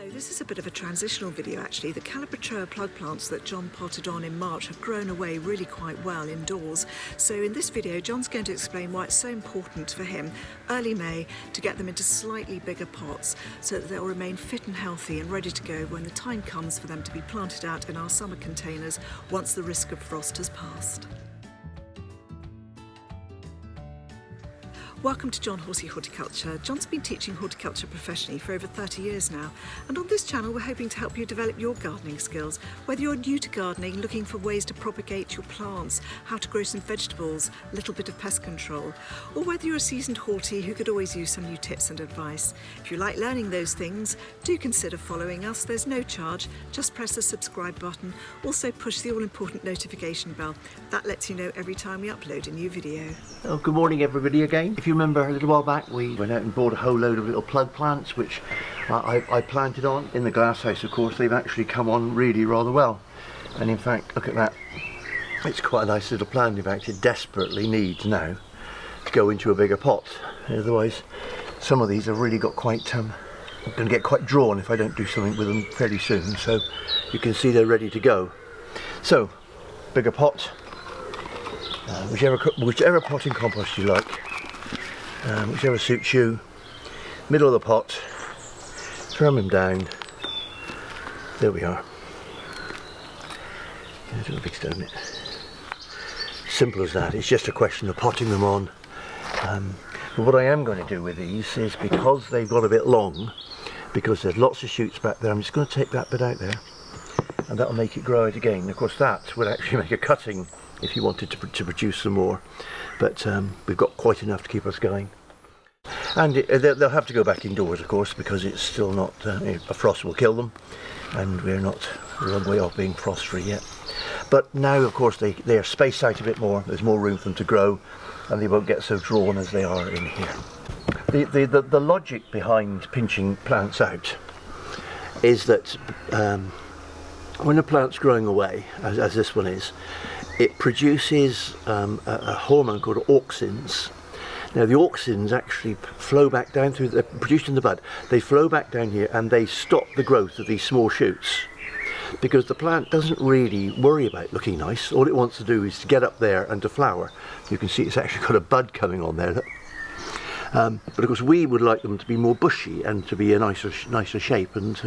So this is a bit of a transitional video actually. The Calibrachoa plug plants that John potted on in March have grown away really quite well indoors. So in this video John's going to explain why it's so important for him early May to get them into slightly bigger pots so that they'll remain fit and healthy and ready to go when the time comes for them to be planted out in our summer containers once the risk of frost has passed. Welcome to John Horsey Horticulture. John's been teaching horticulture professionally for over 30 years now, and on this channel we're hoping to help you develop your gardening skills. Whether you're new to gardening, looking for ways to propagate your plants, how to grow some vegetables, a little bit of pest control, or whether you're a seasoned horty who could always use some new tips and advice. If you like learning those things, do consider following us. There's no charge, just press the subscribe button. Also push the all-important notification bell. That lets you know every time we upload a new video. Oh, good morning everybody again. If you remember a little while back we went out and bought a whole load of little plug plants which I planted on in the glass house. Of course they've actually come on really rather well, and in fact look at that, it's quite a nice little plant. In fact it desperately needs now to go into a bigger pot, otherwise some of these have really got quite going to get quite drawn if I don't do something with them fairly soon. So you can see they're ready to go. So bigger pot, whichever potting compost you like, whichever suits you. Middle of the pot, throw them down. There we are. There's a little big stone it. Simple as that. It's just a question of potting them on. But what I am going to do with these is, because they've got a bit long, because there's lots of shoots back there, I'm just going to take that bit out there, and that'll make it grow out again. Of course that would actually make a cutting if you wanted to produce some more, but we've got quite enough to keep us going. And they'll have to go back indoors of course, because it's still not, a frost will kill them, and we're not a long way off being frost free yet. But now of course they are spaced out a bit more, there's more room for them to grow, and they won't get so drawn as they are in here. The logic behind pinching plants out is that when a plant's growing away, as this one is, it produces a hormone called auxins. Now the auxins actually flow back down through, they're produced in the bud, they flow back down here and they stop the growth of these small shoots, because the plant doesn't really worry about looking nice. All it wants to do is to get up there and to flower. You can see it's actually got a bud coming on there, look. But of course we would like them to be more bushy and to be a nicer shape, and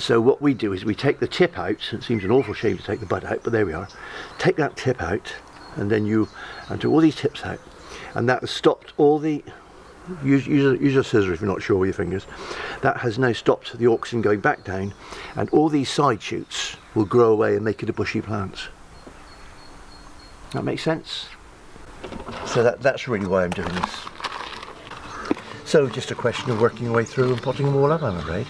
so what we do is we take the tip out. It seems an awful shame to take the bud out, but there we are. Take that tip out, and then take all these tips out, and that has stopped all the, use a scissor if you're not sure with your fingers, that has now stopped the auxin going back down, and all these side shoots will grow away and make it a bushy plant. That makes sense? So that's really why I'm doing this. So just a question of working your way through and potting them all up, I'm afraid.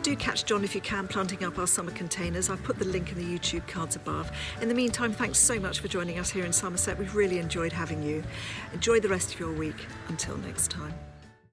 Do catch John if you can planting up our summer containers. I've put the link in the YouTube cards above. In the meantime, thanks so much for joining us here in Somerset. We've really enjoyed having you. Enjoy the rest of your week. Until next time.